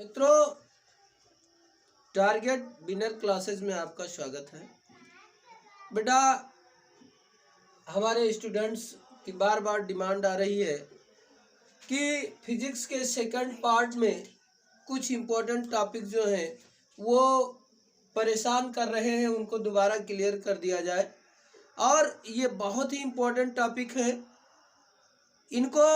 मित्रों, target winner classes में आपका स्वागत है। बेटा, हमारे स्टूडेंट्स की बार बार डिमांड आ रही है कि फिजिक्स के सेकंड पार्ट में कुछ इम्पोर्टेंट टॉपिक जो हैं वो परेशान कर रहे हैं, उनको दोबारा क्लियर कर दिया जाए। और ये बहुत ही इम्पोर्टेंट टॉपिक है, इनको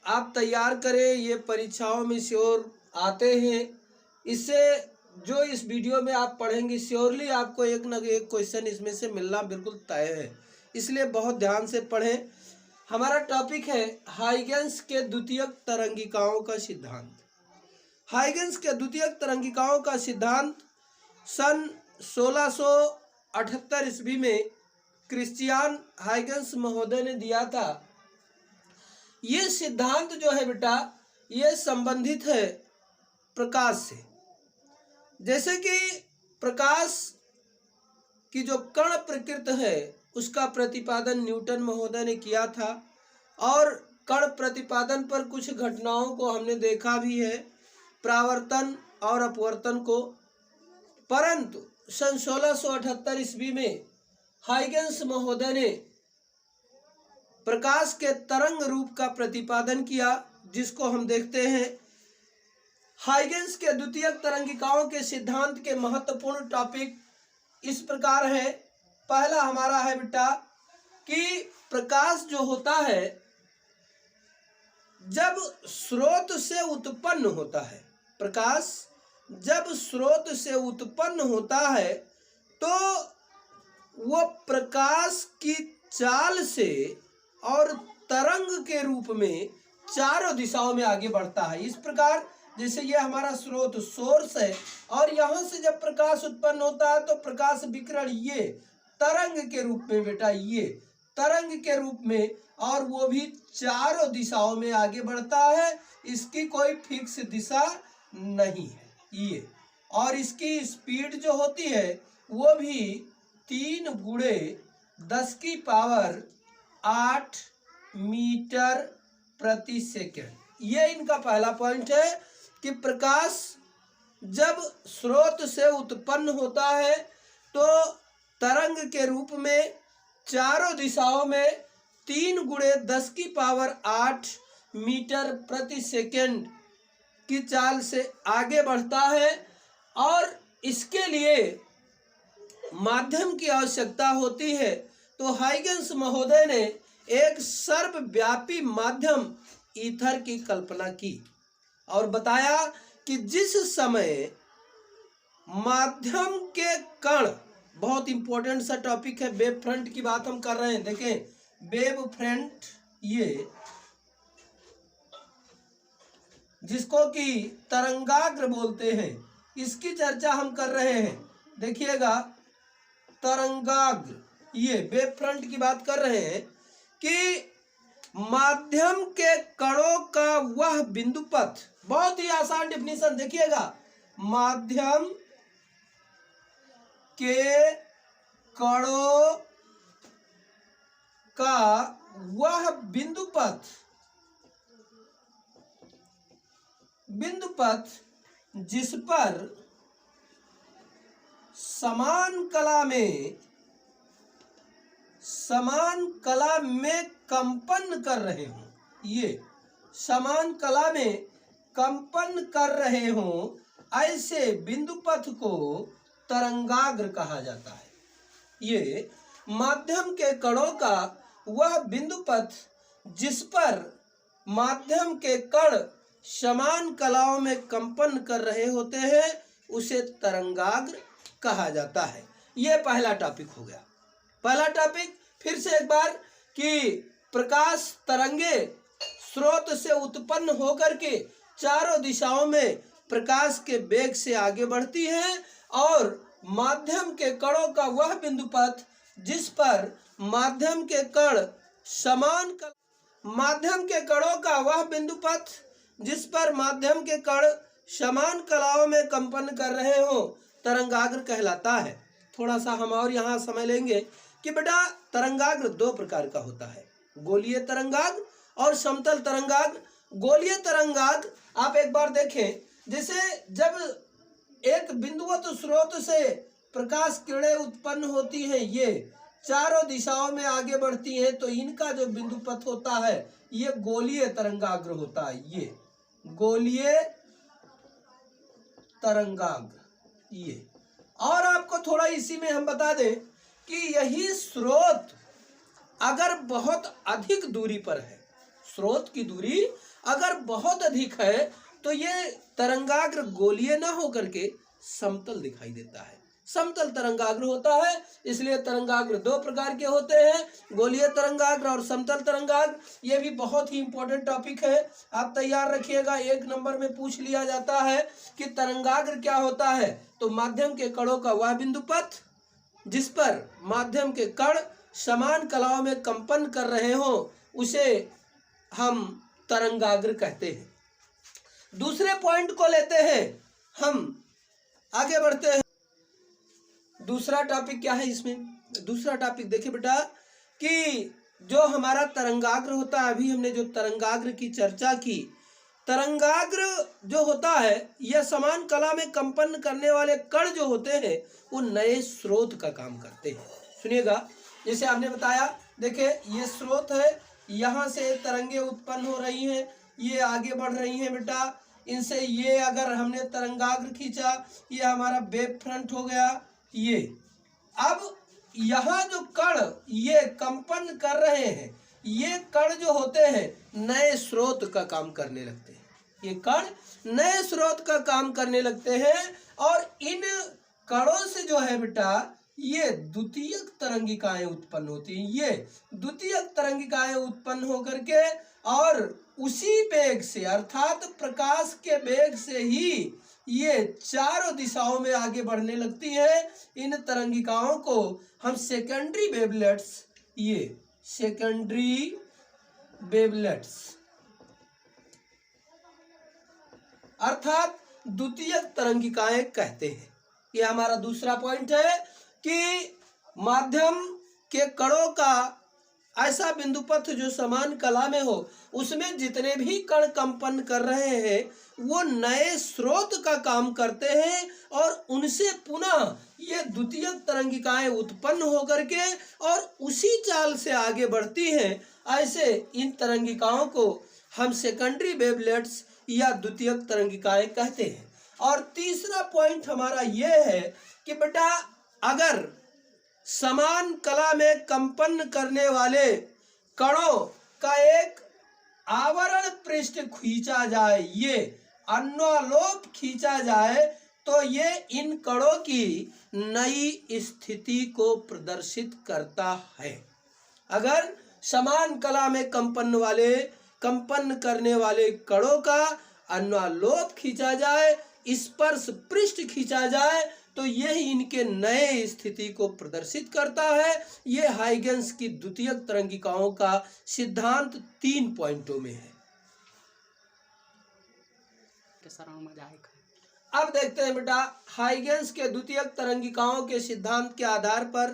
आप तैयार करें, ये परीक्षाओं में श्योर आते हैं। इससे जो इस वीडियो में आप पढ़ेंगे श्योरली आपको एक न एक क्वेश्चन इसमें से मिलना बिल्कुल तय है, इसलिए बहुत ध्यान से पढ़ें। हमारा टॉपिक है हाइगेंस के द्वितीयक तरंगिकाओं का सिद्धांत। हाइगेंस के द्वितीयक तरंगिकाओं का सिद्धांत सन 1678 ईस्वी में क्रिश्चियन हाइगेंस महोदय ने दिया था। ये सिद्धांत जो है बेटा, ये संबंधित है प्रकाश से। जैसे कि प्रकाश की जो कण प्रकृति है उसका प्रतिपादन न्यूटन महोदय ने किया था, और कण प्रतिपादन पर कुछ घटनाओं को हमने देखा भी है, परावर्तन और अपवर्तन को। परंतु सन 1678 ईस्वी में हाइगेंस महोदय ने प्रकाश के तरंग रूप का प्रतिपादन किया, जिसको हम देखते हैं। हाइगेंस के द्वितीयक तरंगिकाओं के सिद्धांत के महत्वपूर्ण टॉपिक इस प्रकार है। पहला हमारा है बेटा कि प्रकाश जो होता है जब स्रोत से उत्पन्न होता है, प्रकाश जब स्रोत से उत्पन्न होता है तो वो प्रकाश की चाल से और तरंग के रूप में चारों दिशाओं में आगे बढ़ता है। इस प्रकार जैसे ये हमारा स्रोत सोर्स है, और यहाँ से जब प्रकाश उत्पन्न होता है तो प्रकाश विकिरण ये तरंग के रूप में बेटा, ये तरंग के रूप में, और वो भी चारों दिशाओं में आगे बढ़ता है। इसकी कोई फिक्स दिशा नहीं है ये, और इसकी स्पीड जो होती है वो भी 3 गुणे 10⁸ मीटर प्रति सेकेंड। ये इनका पहला पॉइंट है कि प्रकाश जब स्रोत से उत्पन्न होता है तो तरंग के रूप में चारों दिशाओं में 3 गुणे 10⁸ मीटर प्रति सेकेंड की चाल से आगे बढ़ता है, और इसके लिए माध्यम की आवश्यकता होती है। तो हाइगेंस महोदय ने एक सर्वव्यापी माध्यम ईथर की कल्पना की और बताया कि जिस समय माध्यम के कण, बहुत इंपॉर्टेंट सा टॉपिक है, वेव फ्रंट की बात हम कर रहे हैं। देखें, वेव फ्रंट ये जिसको कि तरंगाग्र बोलते हैं, इसकी चर्चा हम कर रहे हैं। देखिएगा, तरंगाग्र, ये वेव फ्रंट की बात कर रहे हैं कि माध्यम के कणों का वह बिंदु पथ, बहुत ही आसान डेफिनेशन देखिएगा, माध्यम के कणों का वह बिंदु पथ जिस पर समान कला में कंपन कर रहे हों, ये समान कला में कंपन कर रहे हों, ऐसे बिंदु पथ को तरंगाग्र कहा जाता है। ये माध्यम के कणों का वह बिंदु पथ जिस पर माध्यम के कण समान कलाओं में कंपन कर रहे होते हैं, उसे तरंगाग्र कहा जाता है। ये पहला टॉपिक हो गया। पहला टॉपिक फिर से एक बार कि प्रकाश तरंगे स्रोत से उत्पन्न होकर के चारों दिशाओं में प्रकाश के वेग से आगे बढ़ती है, और माध्यम के कणों का वह बिंदु पथ जिस पर माध्यम के कण समान कलाओं में कंपन कर रहे हो, तरंगाग्र कहलाता है। थोड़ा सा हम और यहाँ समय लेंगे कि बेटा तरंगाग्र 2 प्रकार का होता है, गोलीय तरंगाग्र और समतल तरंगाग्र। गोलीय तरंगाग्र आप एक बार देखें, जैसे जब एक बिंदुवत स्रोत से प्रकाश किरणें उत्पन्न होती हैं, ये चारों दिशाओं में आगे बढ़ती हैं, तो इनका जो बिंदु पथ होता है ये गोलीय तरंगाग्र होता है। ये गोलीय तरंगाग्र। ये और आपको थोड़ा इसी में हम बता दें कि यही स्रोत अगर बहुत अधिक दूरी पर है, स्रोत की दूरी अगर बहुत अधिक है, तो ये तरंगाग्र गोलीय ना होकर के समतल दिखाई देता है, समतल तरंगाग्र होता है। इसलिए तरंगाग्र दो प्रकार के होते हैं, गोलीय तरंगाग्र और समतल तरंगाग्र। ये भी बहुत ही इंपॉर्टेंट टॉपिक है, आप तैयार रखिएगा। 1 नंबर में पूछ लिया जाता है कि तरंगाग्र क्या होता है, तो माध्यम के कणों का वह बिंदु पथ जिस पर माध्यम के कण समान कलाओं में कंपन कर रहे हो, उसे हम तरंगाग्र कहते हैं। दूसरे पॉइंट को लेते हैं, हम आगे बढ़ते हैं। दूसरा टॉपिक क्या है इसमें? दूसरा टॉपिक देखिए बेटा कि जो हमारा तरंगाग्र होता है, अभी हमने जो तरंगाग्र की चर्चा की, तरंगाग्र जो होता है यह समान कला में कंपन करने वाले कण जो होते हैं वो नए स्रोत का काम करते हैं। सुनिएगा, जैसे आपने बताया, देखिए ये स्रोत है, यहाँ से तरंगे उत्पन्न हो रही हैं, ये आगे बढ़ रही हैं बेटा, इनसे ये अगर हमने तरंगाग्र खींचा, ये हमारा वेव फ्रंट हो गया। ये अब यहाँ जो कण ये कंपन कर रहे हैं, ये कण जो होते हैं नए स्रोत का काम करने लगते हैं, ये कण नए स्रोत का काम करने लगते हैं। और इन कणों से जो है बेटा ये द्वितीयक तरंगिकाएं उत्पन्न होती हैं। ये द्वितीयक तरंगिकाएं उत्पन्न होकर के और उसी वेग से, अर्थात प्रकाश के वेग से ही ये चारों दिशाओं में आगे बढ़ने लगती है। इन तरंगिकाओं को हम सेकेंडरी वेवलेट्स, ये सेकेंडरी वेवलेट्स अर्थात द्वितीयक तरंगिकाएं कहते हैं। ये हमारा दूसरा पॉइंट है कि माध्यम के कणों का ऐसा बिंदु पथ जो समान कला में हो, उसमें जितने भी कण कंपन कर रहे हैं वो नए स्रोत का काम करते हैं और उनसे पुनः ये द्वितीयक तरंगिकाएं उत्पन्न होकर के और उसी चाल से आगे बढ़ती हैं। ऐसे इन तरंगिकाओं को हम सेकेंडरी वेवलेट्स या द्वितीयक तरंगिकाएं कहते हैं। और तीसरा पॉइंट हमारा ये है कि बेटा अगर समान कला में कंपन करने वाले कणों का एक आवरण पृष्ठ खींचा जाए, ये अन्वालोप खींचा जाए, तो ये इन कणों की नई स्थिति को प्रदर्शित करता है। अगर समान कला में कंपन करने वाले कणों का अन्वालोप खींचा जाए, स्पर्श पृष्ठ खींचा जाए, तो यह इनके नए स्थिति को प्रदर्शित करता है। ये हाइगेंस की द्वितीयक तरंगिकाओं का सिद्धांत 3 पॉइंटों में है। अब देखते हैं बेटा हाइगेंस के द्वितीयक तरंगिकाओं के सिद्धांत के आधार पर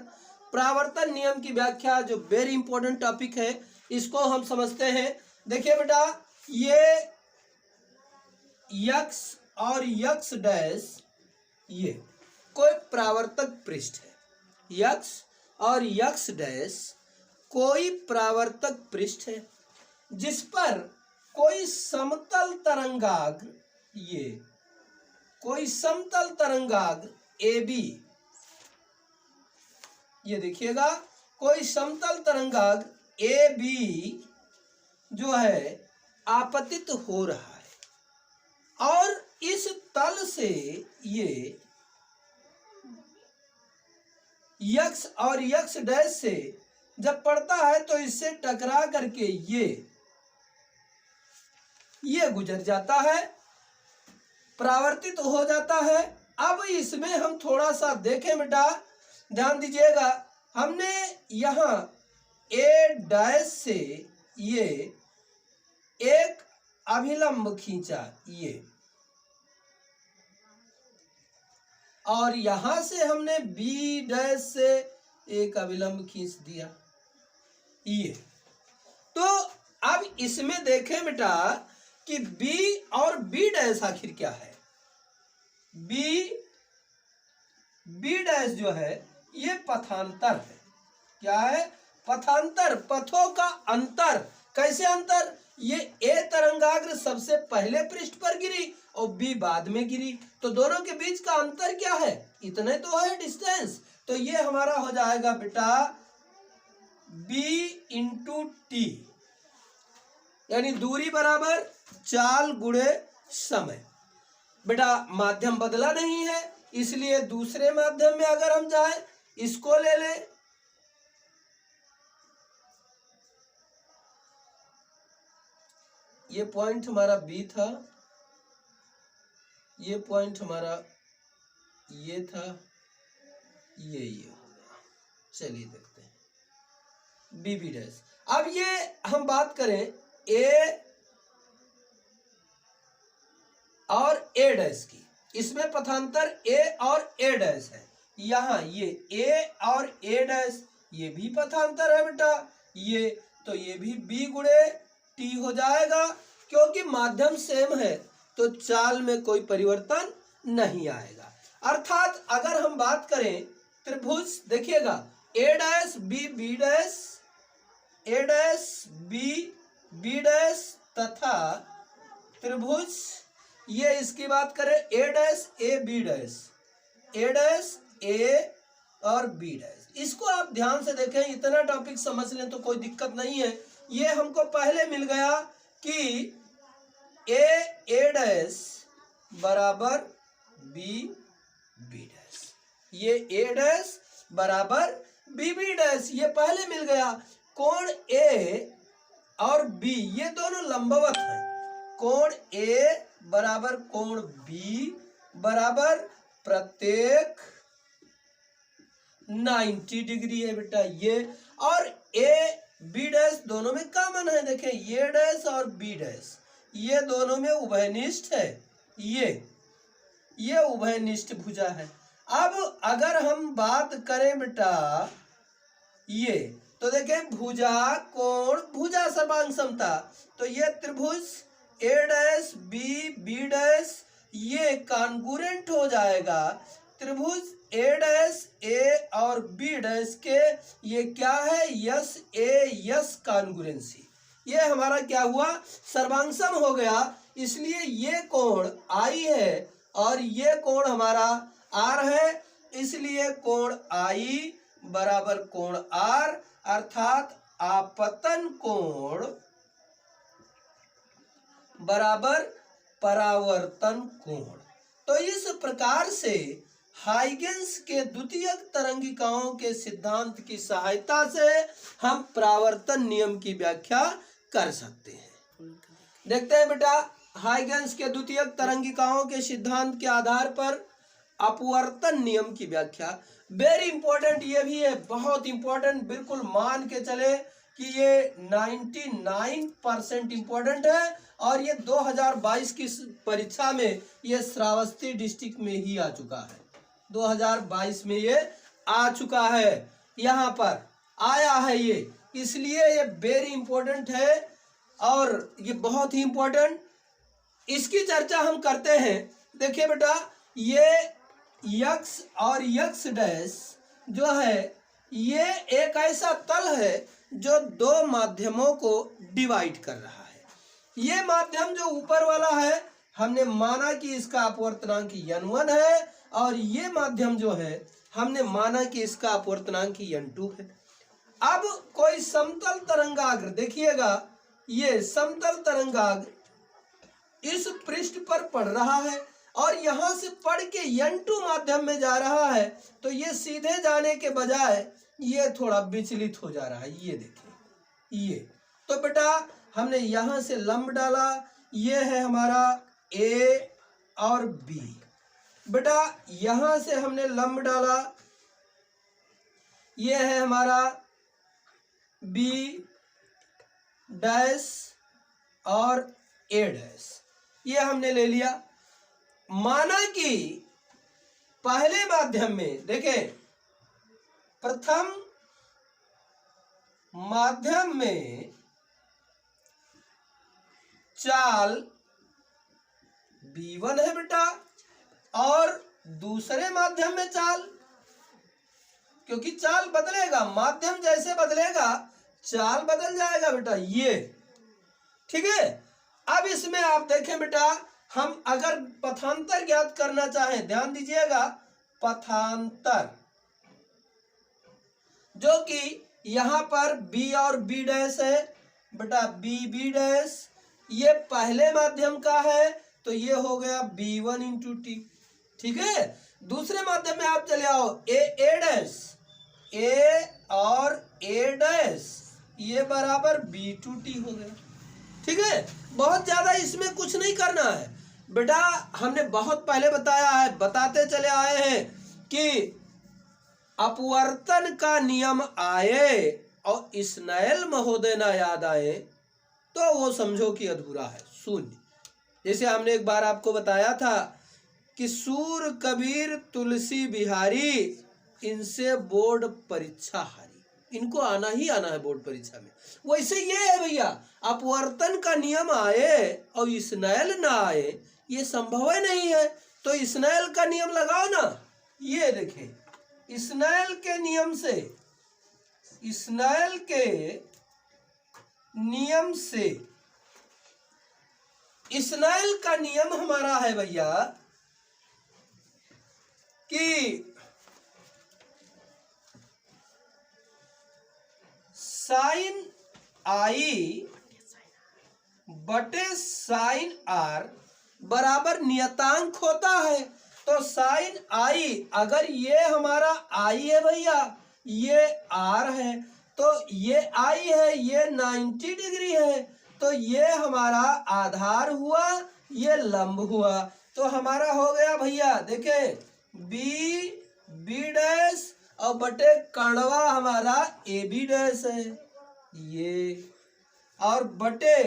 परावर्तन नियम की व्याख्या, जो वेरी इंपॉर्टेंट टॉपिक है, इसको हम समझते हैं। देखिए बेटा ये यक्स और यक्स डैश ये कोई परावर्तक पृष्ठ है, यक्स और यक्स डैश कोई परावर्तक पृष्ठ है जिस पर कोई समतल तरंगाग्र, ये कोई समतल तरंगाग्र AB, ये देखिएगा कोई समतल तरंगाग्र AB जो है आपतित हो रहा है और इस तल से ये यक्स और यक्स डैश से जब पड़ता है तो इससे टकरा करके ये गुजर जाता है, परावर्तित हो जाता है। अब इसमें हम थोड़ा सा देखें बेटा, ध्यान दीजिएगा, हमने यहाँ A डैश से ये एक अभिलंब खींचा, ये, और यहां से हमने B डैश से एक अभिलंब खींच दिया, ये। तो अब इसमें देखें बेटा कि B और B डैश आखिर क्या है। बी डैश जो है ये पथांतर है। क्या है? पथांतर, पथों का अंतर। कैसे अंतर? ये ए तरंगाग्र सबसे पहले पृष्ठ पर गिरी और बी बाद में गिरी, तो दोनों के बीच का अंतर क्या है? इतने तो है डिस्टेंस। तो ये हमारा हो जाएगा बेटा बी इंटू टी, यानी दूरी बराबर चाल गुणे समय। बेटा माध्यम बदला नहीं है, इसलिए दूसरे माध्यम में अगर हम जाए, इसको ले ले, ये पॉइंट हमारा बी था, ये पॉइंट हमारा ये था, ये हो गया। चलिए देखते हैं बी बी डैश। अब ये हम बात करें ए और ए डैश की, इसमें पथांतर ए और ए डैश है। यहां ये ए और ए डैश, ये भी पथांतर है बेटा, ये तो ये भी बी गुणे टी हो जाएगा, क्योंकि माध्यम सेम है तो चाल में कोई परिवर्तन नहीं आएगा। अर्थात अगर हम बात करें त्रिभुज, देखिएगा A dash B B dash, A dash B B dash तथा त्रिभुज, ये इसकी बात करें A dash A B dash, A dash A और बी डैश। इसको आप ध्यान से देखें, इतना टॉपिक समझ लें तो कोई दिक्कत नहीं है। ये हमको पहले मिल गया कि ए डैश बराबर बी बी डैश, ये ए डैश बराबर बी बी डैश, ये पहले मिल गया। कोण ए और बी ये दोनों लंबवत हैं, कोण ए बराबर कोण बी बराबर प्रत्येक 90 डिग्री है बेटा ये। और ए बी डैश दोनों में कॉमन है, देखें ये डैश और बी डैश ये दोनों में उभयनिष्ठ है, ये उभयनिष्ठ भुजा है। अब अगर हम बात करें बेटा ये, तो देखें भुजा कोण भुजा सर्वांग समता, तो ये त्रिभुज ए डैश बी बी डैश ये कॉन्ग्रुएंट हो जाएगा त्रिभुज ए डैश ए और बी डैश के, ये क्या है? यस ए यस कॉन्ग्रुएंसी। ये हमारा क्या हुआ? सर्वांगसम हो गया, इसलिए ये कोण आई है और ये कोण हमारा आर है, इसलिए कोण आई बराबर कोण आर, अर्थात आपतन कोण बराबर परावर्तन कोण। तो इस प्रकार से हाइगेंस के द्वितीयक तरंगिकाओं के सिद्धांत की सहायता से हम परावर्तन नियम की व्याख्या कर सकते हैं। देखते हैं बेटा हाइगेंस के द्वितीयक तरंगिकाओं के सिद्धांत के आधार पर अपवर्तन नियम की व्याख्या। वेरी इंपॉर्टेंट ये भी है, बहुत इंपॉर्टेंट, बिल्कुल मान के चले कि ये 99% इंपॉर्टेंट है और ये 2022 की परीक्षा में ये श्रावस्ती डिस्ट्रिक्ट में ही आ चुका है, 2022 में ये आ चुका है, यहाँ पर आया है ये, इसलिए ये वेरी इंपॉर्टेंट है और ये बहुत ही इंपॉर्टेंट, इसकी चर्चा हम करते हैं। देखिए बेटा ये यक्स और यक्स डैश जो है ये एक ऐसा तल है जो दो माध्यमों को डिवाइड कर रहा है। ये माध्यम जो ऊपर वाला है हमने माना कि इसका अपवर्तनांक n1 है और ये माध्यम जो है हमने माना कि इसका अपवर्तनांक n2 है। अब कोई समतल तरंगाग्र, देखिएगा ये समतल तरंगाग्र इस पृष्ठ पर पड़ रहा है और यहां से पढ़ के n2 माध्यम में जा रहा है, तो ये सीधे जाने के बजाय ये थोड़ा विचलित हो जा रहा है। ये देखिए ये, तो बेटा हमने यहां से लंब डाला, ये है हमारा A और B। बेटा यहां से हमने लंब डाला, ये है हमारा B डैश और A डैश, ये हमने ले लिया। माना कि पहले माध्यम में देखें, प्रथम माध्यम में चाल B1 है बेटा और दूसरे माध्यम में चाल, क्योंकि चाल बदलेगा, माध्यम जैसे बदलेगा चाल बदल जाएगा बेटा ये। ठीक है, अब इसमें आप देखें बेटा, हम अगर पथांतर ज्ञात करना चाहें, ध्यान दीजिएगा, पथांतर जो कि यहां पर बी और बी डैश है बेटा, बी बी डैश, ये पहले माध्यम का है तो ये हो गया B1 इंटू टी। ठीक है, दूसरे माध्यम में आप चले आओ, ए डैश, ए और ए डैश, ये बराबर B2T हो गया। ठीक है, बहुत ज्यादा इसमें कुछ नहीं करना है बेटा, हमने बहुत पहले बताया है, बताते चले आए हैं कि अपवर्तन का नियम आए और स्नेल महोदय ना याद आए तो वो समझो कि अधूरा है, शून्य। जैसे हमने एक बार आपको बताया था कि सूर कबीर तुलसी बिहारी इनसे बोर्ड परीक्षा हारी, इनको आना ही आना है बोर्ड परीक्षा में। वैसे ये है भैया, अपवर्तन का नियम आए और स्नेल ना आए ये संभव ही नहीं है, तो स्नेल का नियम लगाओ ना। ये देखें, स्नेल के नियम से, स्नेल के नियम से, स्नेल का नियम हमारा है भैया कि साइन आई बटे साइन आर बराबर नियतांक होता है। तो साइन आई, अगर ये हमारा आई है भैया, ये आर है, तो ये आई है, ये 90 डिग्री है, तो ये हमारा आधार हुआ, ये लंब हुआ, तो हमारा हो गया भैया, देखे बी बी डैश और बटे कड़वा हमारा ए बी डैश है ये, और बटे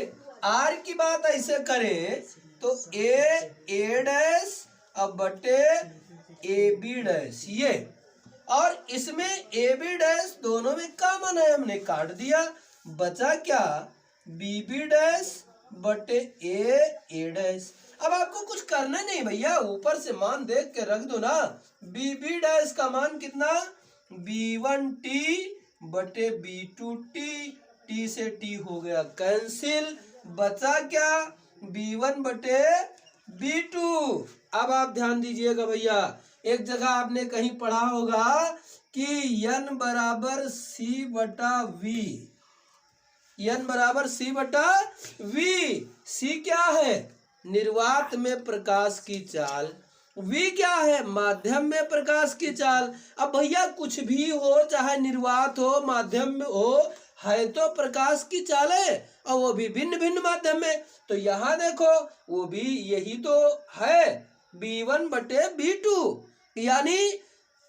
आर की बात ऐसे करें तो ए डैश और बटे ए बी डैश ये, और इसमें ए बी डैश दोनों में कॉमन है, हमने काट दिया, बचा क्या बी बी डैश बटे ए डैश। अब आपको कुछ करना नहीं भैया, ऊपर से मान देख के रख दो ना, बी बी डैश का मान कितना B1T बटे B2T, टी से टी हो गया कैंसिल, बचा क्या B1 बटे B2। अब आप ध्यान दीजिएगा भैया, एक जगह आपने कहीं पढ़ा होगा कि n बराबर C बटा V, n बराबर C बटा V। C क्या है निर्वात में प्रकाश की चाल, V क्या है माध्यम में प्रकाश की चाल। अब भैया कुछ भी हो, चाहे निर्वात हो माध्यम में हो, है तो प्रकाश की चाल है, और वो भी भिन्न भिन्न माध्यम में। तो यहाँ देखो वो भी यही तो है B1 बटे B2, यानी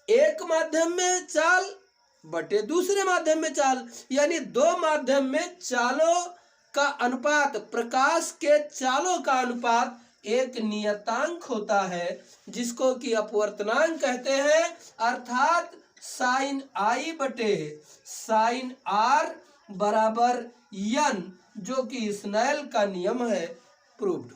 एक माध्यम में चाल बटे दूसरे माध्यम में चाल, यानी दो माध्यम में चालों का अनुपात, प्रकाश के चालों का अनुपात एक नियतांक होता है जिसको कि अपवर्तनांक कहते हैं, अर्थात साइन आई बटे साइन आर बराबर n, जो कि स्नेल का नियम है, प्रूव्ड।